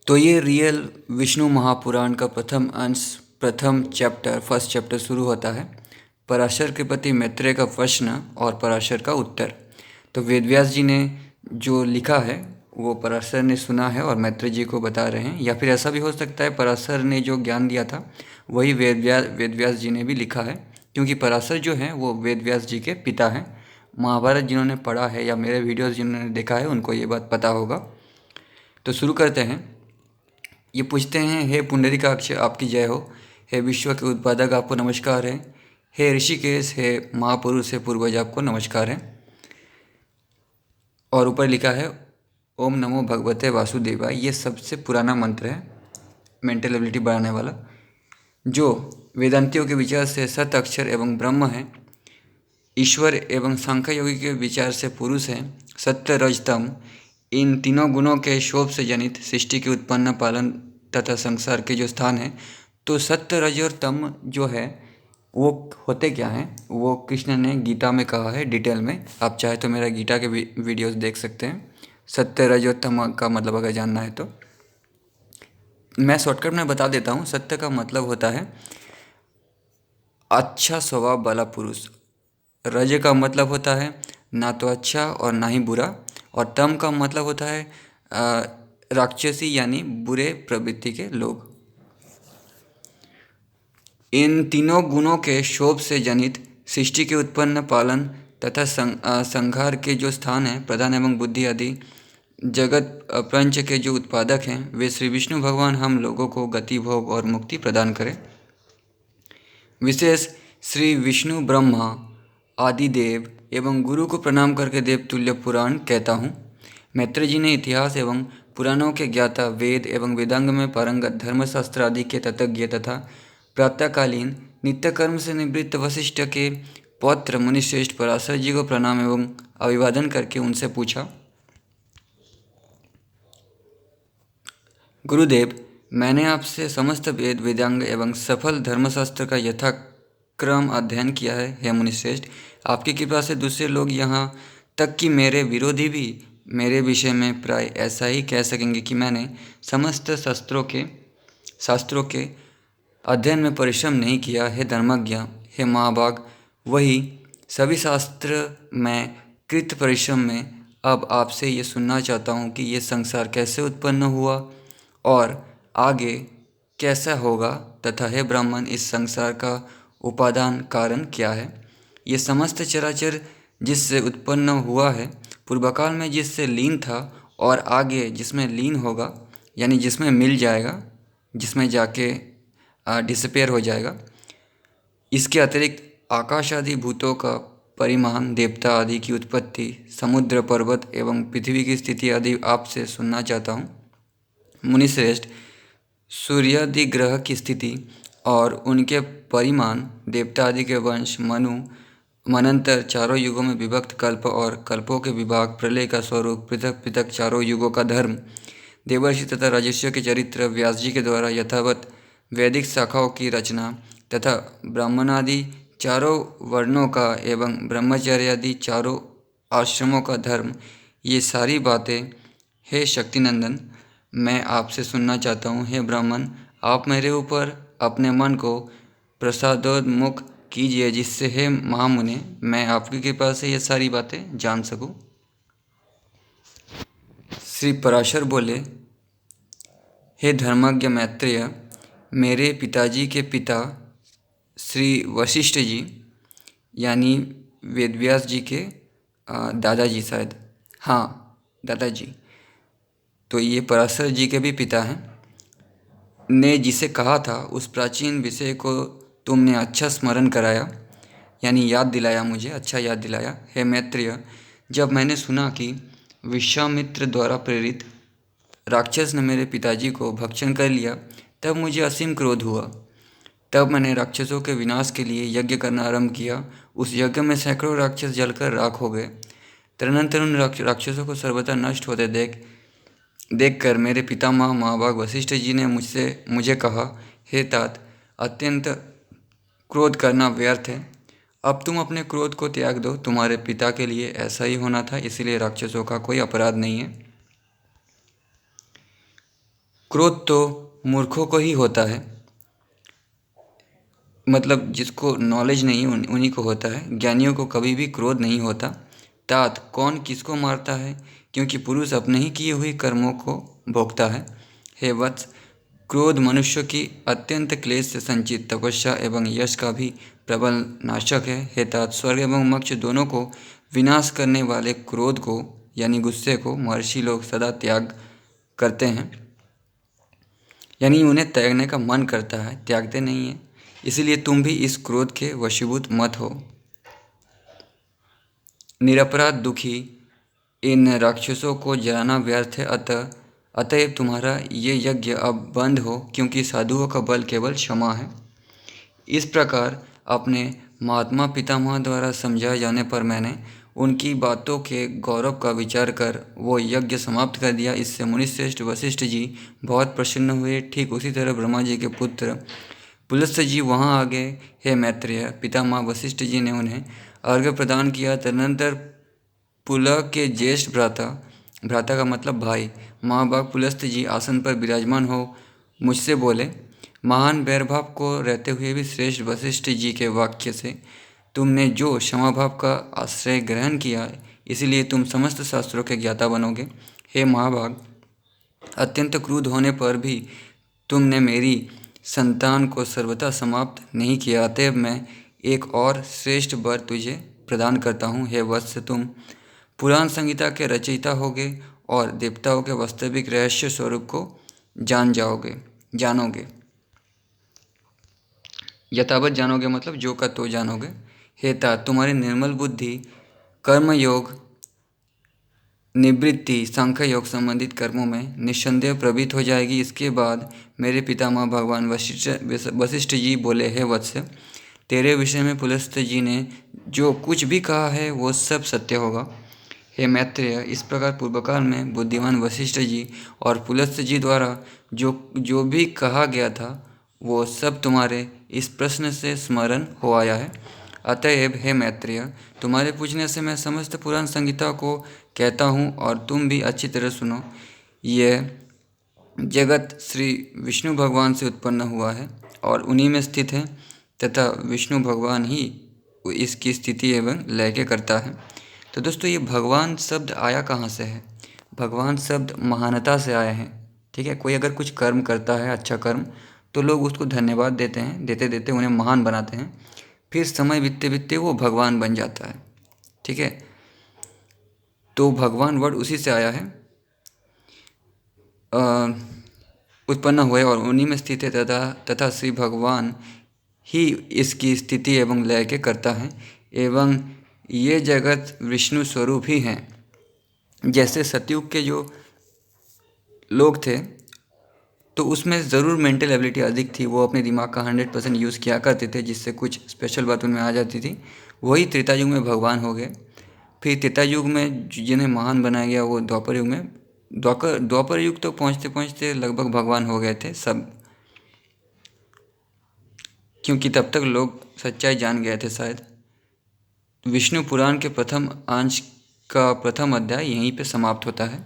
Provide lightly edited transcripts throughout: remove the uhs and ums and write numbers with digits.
तो ये रियल विष्णु महापुराण का प्रथम अंश फर्स्ट चैप्टर शुरू होता है। पराशर के प्रति मैत्रेय का प्रश्न और पराशर का उत्तर। तो वेदव्यास जी ने जो लिखा है वो पराशर ने सुना है और मैत्रेय जी को बता रहे हैं, या फिर ऐसा भी हो सकता है पराशर ने जो ज्ञान दिया था वही वेदव्यास जी ने भी लिखा है, क्योंकि पराशर जो हैं वो वेदव्यास जी के पिता हैं। महाभारत जिन्होंने पढ़ा है या मेरे वीडियोस जिन्होंने देखा है उनको ये बात पता होगा। तो शुरू करते हैं। ये पूछते हैं, हे पुंडरीकाक्ष आपकी जय हो, हे विश्व के उत्पादक आपको नमस्कार है, हे ऋषिकेश, हे महापुरुष, हे पूर्वज आपको नमस्कार है। और ऊपर लिखा है ओम नमो भगवते वासुदेवाय। ये सबसे पुराना मंत्र है मेंटल एबिलिटी बढ़ाने वाला, जो वेदांतियों के विचार से सत अक्षर एवं ब्रह्म है, ईश्वर एवं सांख्य योगी के विचार से पुरुष है, सत्य रज तम, इन तीनों गुणों के शोभ से जनित सृष्टि के उत्पन्न पालन तथा संसार के जो स्थान है। तो सत्य रज और तम जो है वो होते क्या हैं, वो कृष्ण ने गीता में कहा है डिटेल में। आप चाहे तो मेरा गीता के वीडियोस देख सकते हैं। सत्य रज और तम का मतलब अगर जानना है तो मैं शॉर्टकट में बता देता हूँ। सत्य का मतलब होता है अच्छा स्वभाव वाला पुरुष, रज का मतलब होता है ना तो अच्छा और ना ही बुरा, और तम का मतलब होता है राक्षसी यानी बुरे प्रवृत्ति के लोग। इन तीनों गुणों के शोभ से जनित सृष्टि के उत्पन्न पालन तथा संहार के जो स्थान हैं, प्रधान एवं बुद्धि आदि जगत प्रपंच के जो उत्पादक हैं, वे श्री विष्णु भगवान हम लोगों को गति, भोग और मुक्ति प्रदान करें। विशेष श्री विष्णु ब्रह्मा आदि देव एवं गुरु को प्रणाम करके देवतुल्य पुराण कहता हूँ। मैत्रेय जी ने इतिहास एवं पुराणों के ज्ञाता, वेद एवं वेदांग में पारंगत, धर्मशास्त्र आदि के तत्ज्ञ तथा प्रातःकालीन नित्य कर्म से निवृत्त वशिष्ठ के पौत्र मुनिश्रेष्ठ पराशर जी को प्रणाम एवं अभिवादन करके उनसे पूछा, गुरुदेव, मैंने आपसे समस्त वेद, वेदांग एवं सफल धर्मशास्त्र का यथाक्रम अध्ययन किया है। हे मुनिश्रेष्ठ, आपकी कृपा से दूसरे लोग यहाँ तक कि मेरे विरोधी भी मेरे विषय में प्राय ऐसा ही कह सकेंगे कि मैंने समस्त शास्त्रों के अध्ययन में परिश्रम नहीं किया। हे धर्मज्ञ, हे महाभाग, वही सभी शास्त्र में कृत परिश्रम में अब आपसे ये सुनना चाहता हूँ कि ये संसार कैसे उत्पन्न हुआ और आगे कैसा होगा, तथा हे ब्राह्मण, इस संसार का उपादान कारण क्या है। ये समस्त चराचर जिससे उत्पन्न हुआ है, पूर्वकाल में जिससे लीन था और आगे जिसमें लीन होगा, यानी जिसमें मिल जाएगा, जिसमें जाके डिसअपेयर हो जाएगा। इसके अतिरिक्त आकाश आदि भूतों का परिमाण, देवता आदि की उत्पत्ति, समुद्र, पर्वत एवं पृथ्वी की स्थिति आदि आपसे सुनना चाहता हूँ। मुनिश्रेष्ठ, सूर्यादि ग्रह की स्थिति और उनके परिमाण, देवता आदि के वंश, मनंतर, चारों युगों में विभक्त कल्प और कल्पों के विभाग, प्रलय का स्वरूप, पृथक पृथक चारों युगों का धर्म, देवर्षि तथा राजर्षियों के चरित्र, व्यास जी के द्वारा यथावत वैदिक शाखाओं की रचना तथा ब्राह्मणादि चारों वर्णों का एवं ब्रह्मचर्य आदि चारों आश्रमों का धर्म, ये सारी बातें हे शक्तिनंदन मैं आपसे सुनना चाहता हूँ। हे ब्राह्मण, आप मेरे ऊपर अपने मन को प्रसादोन्मुख कीजिए, जिससे हे महामुने मैं आपकी कृपा से ये सारी बातें जान सकूँ। श्री पराशर बोले, हे धर्मज्ञ मैत्रेय, मेरे पिताजी के पिता श्री वशिष्ठ जी यानी वेदव्यास जी के दादाजी, शायद, हाँ दादाजी, तो ये पराशर जी के भी पिता हैं, ने जिसे कहा था उस प्राचीन विषय को तुमने अच्छा स्मरण कराया, यानी याद दिलाया, मुझे अच्छा याद दिलाया। हे मैत्रेय, जब मैंने सुना कि विश्वामित्र द्वारा प्रेरित राक्षस ने मेरे पिताजी को भक्षण कर लिया, तब मुझे असीम क्रोध हुआ। तब मैंने राक्षसों के विनाश के लिए यज्ञ करना आरंभ किया। उस यज्ञ में सैकड़ों राक्षस जलकर राख हो गए। तदनंतर उन राक्षसों को सर्वथा नष्ट होते देखकर मेरे पितामह महाभाग वशिष्ठ जी ने मुझे कहा, हे तात, अत्यंत क्रोध करना व्यर्थ है। अब तुम अपने क्रोध को त्याग दो। तुम्हारे पिता के लिए ऐसा ही होना था, इसलिए राक्षसों का कोई अपराध नहीं है। क्रोध तो मूर्खों को ही होता है, मतलब जिसको नॉलेज नहीं उन्हीं को होता है। ज्ञानियों को कभी भी क्रोध नहीं होता। तात कौन किसको मारता है, क्योंकि पुरुष अपने ही किए हुए कर्मों को भोगता है। हे वत्स, क्रोध मनुष्य की अत्यंत क्लेश से संचित तपस्या एवं यश का भी प्रबल नाशक है। हे तात, स्वर्ग एवं मोक्ष दोनों को विनाश करने वाले क्रोध को यानी गुस्से को महर्षि लोग सदा त्याग करते हैं, यानी उन्हें त्यागने का मन करता है, त्यागते नहीं हैं। इसलिए तुम भी इस क्रोध के वशीभूत मत हो। निरपराध दुखी इन राक्षसों को जलाना व्यर्थ है, अतएव तुम्हारा ये यज्ञ अब बंद हो, क्योंकि साधुओं का बल केवल क्षमा है। इस प्रकार अपने महात्मा पितामह द्वारा समझाए जाने पर मैंने उनकी बातों के गौरव का विचार कर वो यज्ञ समाप्त कर दिया। इससे मुनिश्रेष्ठ वशिष्ठ जी बहुत प्रसन्न हुए। ठीक उसी तरह ब्रह्मा जी के पुत्र पुलस्त्य जी वहाँ आ गए। हे मैत्रेय, पितामह वशिष्ठ जी ने उन्हें अर्घ्य प्रदान किया। तदनंतर पुलह के ज्येष्ठ भ्राता, भ्राता का मतलब भाई, महाभाग पुलस्त्य जी आसन पर विराजमान हो मुझसे बोले, महान वैरभाव को रहते हुए भी श्रेष्ठ वशिष्ठ जी के वाक्य से तुमने जो क्षमाभाव का आश्रय ग्रहण किया, इसीलिए तुम समस्त शास्त्रों के ज्ञाता बनोगे। हे महाभाग, अत्यंत क्रुद्ध होने पर भी तुमने मेरी संतान को सर्वथा समाप्त नहीं किया, अतएव मैं एक और श्रेष्ठ वर तुझे प्रदान करता हूँ। हे वत्स, तुम पुराण संहिता के रचयिता होगे और देवताओं के वास्तविक रहस्य स्वरूप को जानोगे। यथावत जानोगे मतलब जो का तो जानोगे। हे तात, तुम्हारी निर्मल बुद्धि कर्मयोग, निवृत्ति, सांख्य योग संबंधित कर्मों में निस्संदेह प्रवृत्त हो जाएगी। इसके बाद मेरे पितामह भगवान वशिष्ठ जी बोले, हे वत्स, तेरे विषय में पुलस्त्य जी ने जो कुछ भी कहा है वो सब सत्य होगा। हे मैत्रेय, इस प्रकार पूर्वकाल में बुद्धिमान वशिष्ठ जी और पुलस्त्य जी द्वारा जो जो भी कहा गया था वो सब तुम्हारे इस प्रश्न से स्मरण हो आया है। अतएव हे मैत्रेय, तुम्हारे पूछने से मैं समस्त पुराण संहिता को कहता हूँ और तुम भी अच्छी तरह सुनो। यह जगत श्री विष्णु भगवान से उत्पन्न हुआ है और उन्हीं में स्थित है, तथा विष्णु भगवान ही इसकी स्थिति एवं लय के करता है। तो दोस्तों, ये भगवान शब्द आया कहाँ से है? भगवान शब्द महानता से आया है। ठीक है, कोई अगर कुछ कर्म करता है, अच्छा कर्म, तो लोग उसको धन्यवाद देते हैं, देते देते उन्हें महान बनाते हैं। फिर समय बीतते बीतते वो भगवान बन जाता है। ठीक है, तो भगवान वर्ड उसी से आया है, उत्पन्न हुए और उन्हीं में स्थित है, तथा श्री भगवान ही इसकी स्थिति एवं लय के करता है। एवं ये जगत विष्णु स्वरूप ही हैं। जैसे सतयुग के जो लोग थे तो उसमें ज़रूर मेंटल एबिलिटी अधिक थी, वो अपने दिमाग का 100% यूज़ किया करते थे, जिससे कुछ स्पेशल बात उनमें आ जाती थी। वही त्रेता युग में भगवान हो गए। फिर त्रेता युग में जिन्हें महान बनाया गया वो द्वापर युग में, द्वापर युग तो पहुँचते पहुँचते लगभग भगवान हो गए थे सब, क्योंकि तब तक लोग सच्चाई जान गए थे शायद। विष्णु पुराण के प्रथम अंश का प्रथम अध्याय यहीं पे समाप्त होता है।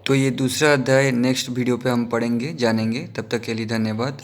तो ये दूसरा अध्याय नेक्स्ट वीडियो पे हम पढ़ेंगे, जानेंगे। तब तक के लिए धन्यवाद।